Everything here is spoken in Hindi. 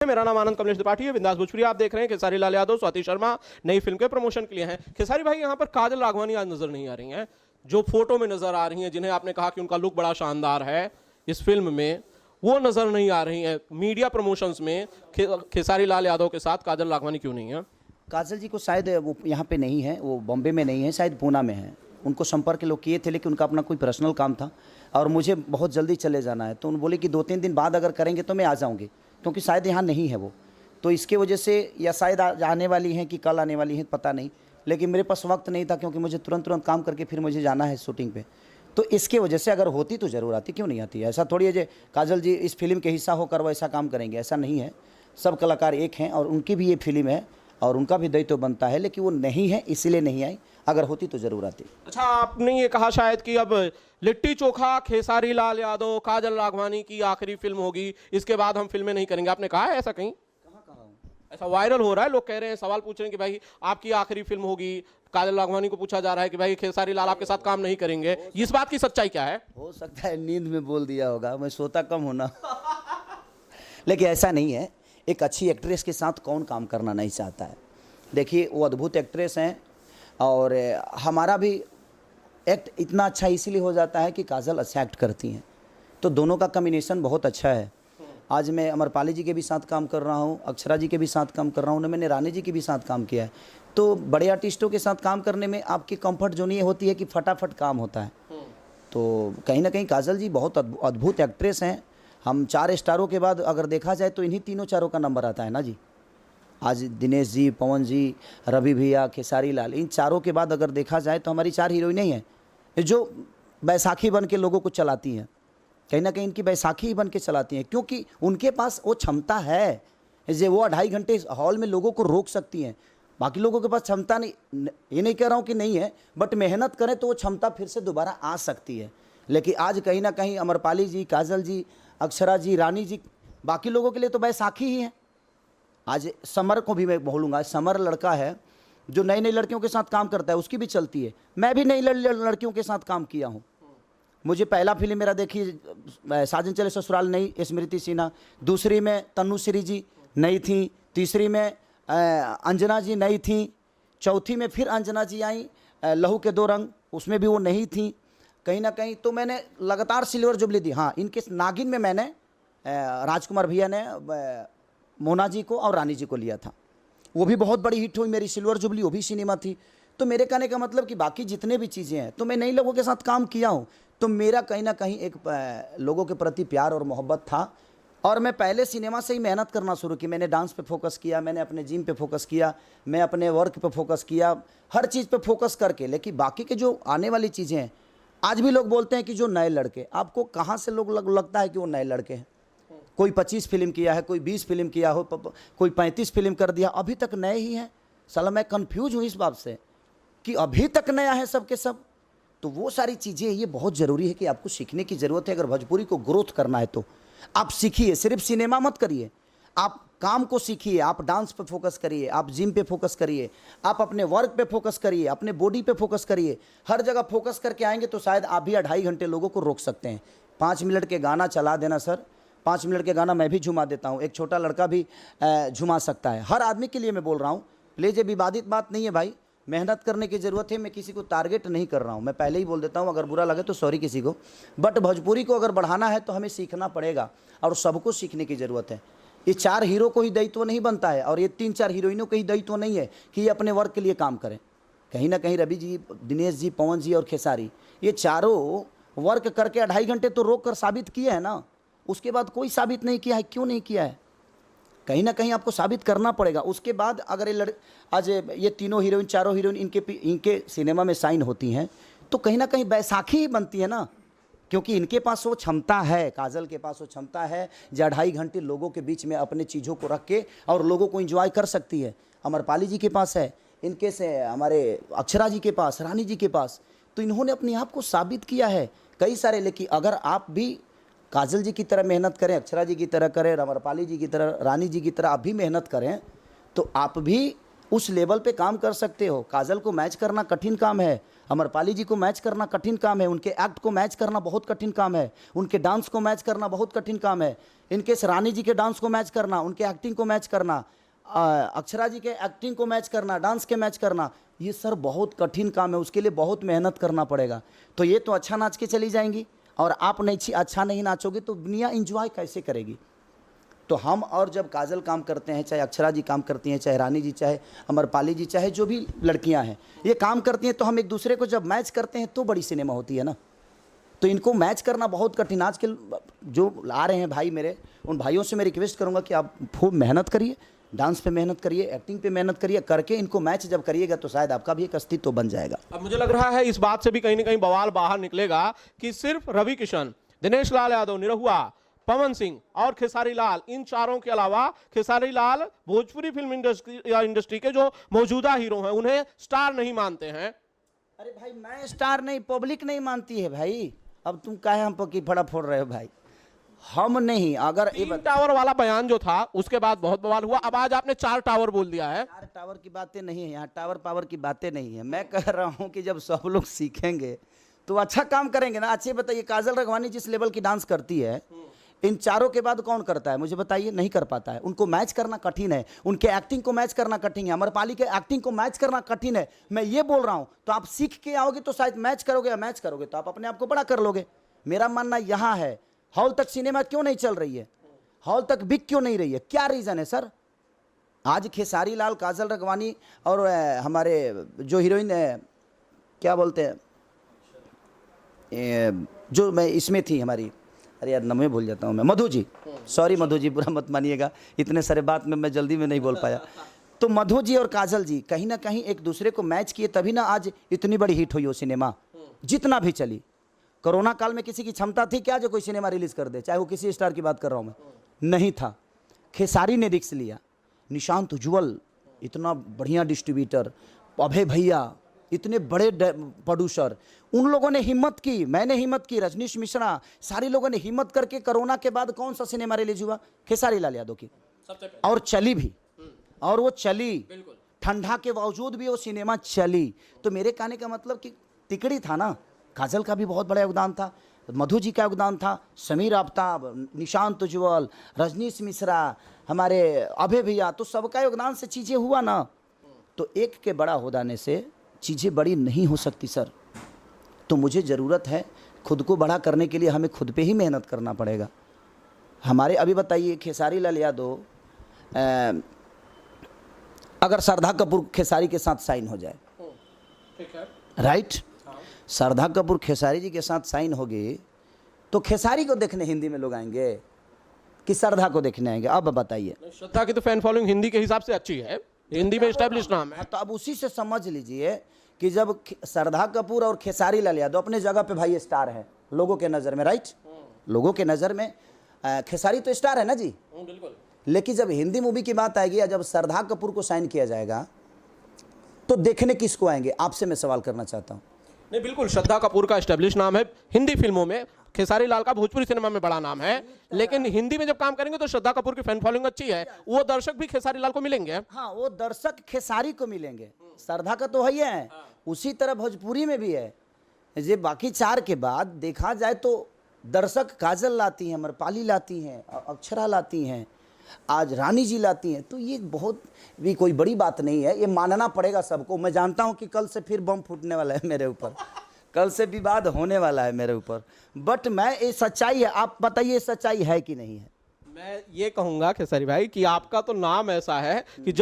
मेरा नाम आनंद कमलेश त्रिपाठी है। बिंदास भोजपुरी आप देख रहे हैं। खेसारी लाल यादव, स्वाति शर्मा नई फिल्म के प्रमोशन के लिए हैं। खेसारी भाई, यहाँ पर काजल राघवानी आज नजर नहीं आ रही हैं, जो फोटो में नजर आ रही हैं, जिन्हें आपने कहा कि उनका लुक बड़ा शानदार है इस फिल्म में, वो नजर नहीं आ रही हैं। मीडिया प्रमोशंस में खेसारी लाल यादव के साथ काजल राघवानी क्यों नहीं है? काजल जी को शायद वो यहाँ पे नहीं है, वो बॉम्बे में नहीं है, शायद पूना में है। उनको संपर्क लोग किए थे, लेकिन उनका अपना कोई पर्सनल काम था और मुझे बहुत जल्दी चले जाना है, तो उन्होंने बोले कि 2-3 दिन बाद अगर करेंगे तो मैं आ जाऊँगी, क्योंकि शायद यहाँ नहीं है वो। तो इसके वजह से, या शायद आने वाली हैं कि कल आने वाली हैं, पता नहीं, लेकिन मेरे पास वक्त नहीं था, क्योंकि मुझे तुरंत काम करके फिर मुझे जाना है शूटिंग पे। तो इसके वजह से अगर होती तो ज़रूर आती, क्यों नहीं आती? ऐसा थोड़ी है जो काजल जी इस फिल्म के हिस्सा होकर वो ऐसा काम करेंगे, ऐसा नहीं है। सब कलाकार एक हैं और उनकी भी ये फिल्म है और उनका भी दायित्व बनता है, लेकिन वो नहीं है इसीलिए नहीं आई। अगर होती तो ज़रूर आती। अच्छा, आपने ये कहा शायद कि अब लिट्टी चोखा खेसारी लाल यादव काजल राघवानी की आखिरी फिल्म होगी, इसके बाद हम फिल्में नहीं करेंगे, आपने कहा है ऐसा कहीं? कहाँ कहा हूँ? ऐसा वायरल हो रहा है, लोग कह रहे हैं, सवाल पूछ रहे हैं कि भाई आपकी आखिरी फिल्म होगी। काजल राघवानी को पूछा जा रहा है कि भाई खेसारी लाल आपके साथ काम नहीं करेंगे। इस बात की सच्चाई क्या है? हो सकता है नींद में बोल दिया होगा, मैं सोता कम हूँ ना। लेकिन ऐसा नहीं है। एक अच्छी एक्ट्रेस के साथ कौन काम करना नहीं चाहता है? देखिए, वो अद्भुत एक्ट्रेस हैं और हमारा भी एक्ट इतना अच्छा इसीलिए हो जाता है कि काजल अच्छा एक्ट करती हैं, तो दोनों का कॉम्बिनेशन बहुत अच्छा है। आज मैं अमरपाली जी के भी साथ काम कर रहा हूँ, अक्षरा जी के भी साथ काम कर रहा हूँ, मैंने रानी जी के भी साथ काम किया है। तो बड़े आर्टिस्टों के साथ काम करने में आपकी कंफर्ट जोन ये होती है कि फटाफट काम होता है। तो कहीं ना कहीं काजल जी बहुत अद्भुत एक्ट्रेस हैं। हम 4 स्टारों के बाद अगर देखा जाए तो इन्हीं तीनों चारों का नंबर आता है ना जी। आज दिनेश जी, पवन जी, रवि भैया, खेसारी लाल, इन चारों के बाद अगर देखा जाए तो हमारी 4 हीरोइनें ही हैं जो बैसाखी बन के लोगों को चलाती हैं। कहीं ना कहीं इनकी बैसाखी ही बन के चलाती हैं, क्योंकि उनके पास वो क्षमता है जो वो 2.5 घंटे हॉल में लोगों को रोक सकती हैं। बाकी लोगों के पास क्षमता नहीं, ये नहीं कह रहा हूँ कि नहीं है, बट मेहनत करें तो वो क्षमता फिर से दोबारा आ सकती है। लेकिन आज कहीं ना कहीं अमरपाली जी, काजल जी, अक्षरा जी, रानी जी, बाकी लोगों के लिए तो बैसाखी ही है। आज समर को भी मैं बोलूँगा, समर लड़का है जो नई नई लड़कियों के साथ काम करता है, उसकी भी चलती है। मैं भी नई लड़कियों के साथ काम किया हूँ। मुझे पहला फिल्म मेरा देखिए साजन चले ससुराल, नई स्मृति सिन्हा, दूसरी में तनुश्री जी नई थी, तीसरी में अंजना जी नई थी, चौथी में फिर अंजना जी आई, लहू के 2 रंग, उसमें भी वो नहीं थी। कहीं ना कहीं तो मैंने लगातार सिल्वर जुबली दी। हाँ, इनके नागिन में मैंने राजकुमार भैया ने मोना जी को और रानी जी को लिया था, वो भी बहुत बड़ी हिट हुई मेरी सिल्वर जुबली, वो भी सिनेमा थी। तो मेरे कहने का मतलब कि बाकी जितने भी चीज़ें हैं, तो मैं नई लोगों के साथ काम किया हूँ, तो मेरा कहीं ना कहीं एक लोगों के प्रति प्यार और मोहब्बत था। और मैं पहले सिनेमा से ही मेहनत करना शुरू की। मैंने डांस पे फोकस किया, मैंने अपने जिम पे फोकस किया, मैं अपने वर्क पे फोकस किया, हर चीज़ पे फोकस करके। लेकिन बाकी के जो आने वाली चीज़ें हैं, आज भी लोग बोलते हैं कि जो नए लड़के, आपको कहाँ से लोग लगता है कि वो नए लड़के हैं? कोई 25 फिल्म किया है, कोई 20 फिल्म किया हो, कोई 35 फिल्म कर दिया, अभी तक नए ही हैं। साला मैं कन्फ्यूज हूँ इस बात से कि अभी तक नया है सब के सब। तो वो सारी चीज़ें, ये बहुत ज़रूरी है कि आपको सीखने की ज़रूरत है। अगर भोजपुरी को ग्रोथ करना है तो आप सीखिए, सिर्फ सिनेमा मत करिए, आप काम को सीखिए, आप डांस पे फोकस करिए, आप जिम पे फोकस करिए, आप अपने वर्क पे फोकस करिए, अपने बॉडी पे फोकस करिए। हर जगह फोकस करके आएंगे तो शायद आप भी 2.5 घंटे लोगों को रोक सकते हैं। 5 मिनट के गाना चला देना सर, 5 मिनट के गाना मैं भी झुमा देता हूँ, एक छोटा लड़का भी झुमा सकता है। हर आदमी के लिए मैं बोल रहा हूँ, प्लीज़ ये विवादित बात नहीं है भाई, मेहनत करने की ज़रूरत है। मैं किसी को टारगेट नहीं कर रहा हूँ, मैं पहले ही बोल देता हूँ, अगर बुरा लगे तो सॉरी किसी को। बट भोजपुरी को अगर बढ़ाना है तो हमें सीखना पड़ेगा और सबको सीखने की ज़रूरत है। ये 4 हीरो को ही दायित्व नहीं बनता है और ये 3-4 हीरोइनों को ही दायित्व नहीं है कि ये अपने वर्क के लिए काम करें। कहीं ना कहीं रवि जी, दिनेश जी, पवन जी और खेसारी, ये चारों वर्क करके 2.5 घंटे तो रोक कर साबित किए हैं ना। उसके बाद कोई साबित नहीं किया है, क्यों नहीं किया है? कहीं ना कहीं आपको साबित करना पड़ेगा। उसके बाद अगर ये आज ये तीनों हीरोइन, चारों हीरोइन इनके सिनेमा में साइन होती हैं, तो कहीं ना कहीं बैसाखी ही बनती है ना, क्योंकि इनके पास वो क्षमता है, काजल के पास वो क्षमता है जो 2.5 घंटे लोगों के बीच में अपने चीज़ों को रख के और लोगों को एंजॉय कर सकती है। अमरपाली जी के पास है, इनके से हमारे अक्षरा जी के पास, रानी जी के पास, तो इन्होंने अपने आप को साबित किया है कई सारे। लेकिन अगर आप भी काजल जी की तरह मेहनत करें, अक्षरा जी की तरह करें, अमरपाली जी की तरह, रानी जी की तरह आप भी मेहनत करें, तो आप भी उस लेवल पे काम कर सकते हो। काजल को मैच करना कठिन काम है, अमरपाली जी को मैच करना कठिन काम है, उनके एक्ट को मैच करना बहुत कठिन काम है, उनके डांस को मैच करना बहुत कठिन काम है, इनके रानी जी के डांस को मैच करना, उनके एक्टिंग को मैच करना, अक्षरा जी के एक्टिंग को मैच करना, डांस के मैच करना, ये सर बहुत कठिन काम है, उसके लिए बहुत मेहनत करना पड़ेगा। तो ये तो अच्छा नाच के चली जाएंगी और आप नहीं अच्छा नहीं नाचोगे तो दुनिया इंजॉय कैसे करेगी। तो हम और जब काजल काम करते हैं, चाहे अक्षरा जी काम करती हैं, चाहे रानी जी, चाहे अमरपाली जी, चाहे जो भी लड़कियां हैं ये काम करती हैं, तो हम एक दूसरे को जब मैच करते हैं तो बड़ी सिनेमा होती है ना। तो इनको मैच करना बहुत कठिन। आज के जो आ रहे हैं भाई मेरे, उन भाइयों से मैं रिक्वेस्ट करूंगा कि आप खूब मेहनत करिए, डांस पे मेहनत करिए, एक्टिंग पे मेहनत करिए, करके इनको मैच जब करिएगा तो शायद आपका भी एक अस्तित्व बन जाएगा। अब मुझे लग रहा है इस बात से भी कहीं ना कहीं बवाल बाहर निकलेगा कि सिर्फ रवि किशन, दिनेश लाल यादव, निरहुआ, पवन सिंह और खेसारी लाल, इन चारों के अलावा खेसारी लाल भोजपुरी फिल्म इंडस्ट्री के जो मौजूदा हीरो हैं उन्हें स्टार नहीं मानते हैं। अरे भाई मैं स्टार नहीं, पब्लिक नहीं मानती है भाई। अब तुम काहे हम पर की फड़ा फोड़ रहे हो भाई, हम नहीं। अगर 3 टावर वाला बयान जो था उसके बाद बहुत बवाल हुआ, अब आज आपने 4 टावर बोल दिया है। 4 टावर की बातें नहीं है यहाँ, टावर पावर की बातें नहीं है। मैं कह रहा हूँ कि जब सब लोग सीखेंगे तो अच्छा काम करेंगे ना। अच्छे बताइए, काजल राघवानी जिस लेवल की डांस करती है, इन चारों के बाद कौन करता है मुझे बताइए? नहीं कर पाता है। उनको मैच करना कठिन है, उनके एक्टिंग को मैच करना कठिन है, अमरपाली के एक्टिंग को मैच करना कठिन है। मैं ये बोल रहा हूँ, तो आप सीख के आओगे तो शायद मैच करोगे, या मैच करोगे तो आप अपने आप को बड़ा कर लोगे। मेरा मानना यहाँ है, हॉल तक सिनेमा क्यों नहीं चल रही है, हॉल तक बिक क्यों नहीं रही है, क्या रीज़न है सर? आज खेसारी लाल, काजल राघवानी और हमारे जो हीरोइन क्या बोलते हैं, जो मैं इसमें थी हमारी, अरे यार नाम भूल जाता हूँ मैं, मधु जी, सॉरी मधु जी, बुरा मत मानिएगा, इतने सारे बात में मैं जल्दी में नहीं बोल पाया। तो मधु जी और काजल जी कहीं ना कहीं एक दूसरे को मैच किए, तभी ना आज इतनी बड़ी हिट हुई वो सिनेमा, जितना भी चली। कोरोना काल में किसी की क्षमता थी क्या जो कोई सिनेमा रिलीज कर दे, चाहे वो किसी स्टार की बात कर रहा हूँ मैं, नहीं था। खेसारी ने रिस्क लिया, निशांत उज्ज्वल इतना बढ़िया डिस्ट्रीब्यूटर, अभय भैया इतने बड़े प्रोड्यूसर, उन लोगों ने हिम्मत की, मैंने हिम्मत की, रजनीश मिश्रा, सारे लोगों ने हिम्मत करके कोरोना के बाद कौन सा सिनेमा रिलीज हुआ? खेसारी लाल यादव की, और चली भी, और वो चली, ठंडा के बावजूद भी वो सिनेमा चली। तो मेरे कहने का मतलब कि तिकड़ी था ना, काजल का भी बहुत बड़ा योगदान था, मधु जी का योगदान था, समीर आफ्ताब, निशांत उज्ज्वल, रजनीश मिश्रा, हमारे अभय भैया, तो सबका योगदान से चीज़ें हुआ ना। तो एक के बड़ा हो जाने से चीज़ें बड़ी नहीं हो सकती सर। तो मुझे ज़रूरत है, खुद को बड़ा करने के लिए हमें खुद पे ही मेहनत करना पड़ेगा। हमारे अभी बताइए, खेसारी लाल यादव अगर श्रद्धा कपूर खेसारी के साथ साइन हो जाए, ठीक है, राइट, श्रद्धा कपूर खेसारी जी के साथ साइन होगी तो खेसारी को देखने हिंदी में लोग आएंगे कि श्रद्धा को देखने आएंगे? अब बताइए। श्रद्धा की तो फैन फॉलोइंग हिंदी के हिसाब से अच्छी है, हिंदी में एस्टैब्लिश नाम है। तो अब उसी से समझ लीजिए कि जब श्रद्धा कपूर और खेसारी लाल यादव अपने जगह पे भाई स्टार है लोगों के नज़र में, राइट, लोगों के नज़र में खेसारी तो स्टार है ना जी, बिल्कुल। लेकिन जब हिंदी मूवी की बात आएगी या जब श्रद्धा कपूर को साइन किया जाएगा तो देखने किसको आएंगे? आपसे मैं सवाल करना चाहता हूँ। नहीं, बिल्कुल, श्रद्धा कपूर का एस्टेब्लिश नाम है हिंदी फिल्मों में, खेसारी लाल का भोजपुरी सिनेमा में बड़ा नाम है, लेकिन हिंदी में जब काम करेंगे तो श्रद्धा कपूर की फैन फॉलोइंग अच्छी है, वो दर्शक भी खेसारी लाल को मिलेंगे। हाँ, वो दर्शक खेसारी को मिलेंगे, श्रद्धा का तो है ही है, उसी तरह भोजपुरी में भी है। ये बाकी 4 के बाद देखा जाए तो दर्शक काजल लाती हैं, अमरपाली लाती हैं, अक्षरा लाती हैं, आज रानी जी लाती हैं। तो ये बहुत भी कोई बड़ी बात नहीं है, ये मानना पड़ेगा सबको। मैं जानता हूँ कि कल से फिर बम फूटने वाला है मेरे ऊपर, कल से विवाद होने वाला है मेरे ऊपर, बट मैं ये सच्चाई है, आप बताइए सच्चाई है कि नहीं है? मैं ये कहूंगा खेसारी भाई कि आपका तो नाम ऐसा है कि जब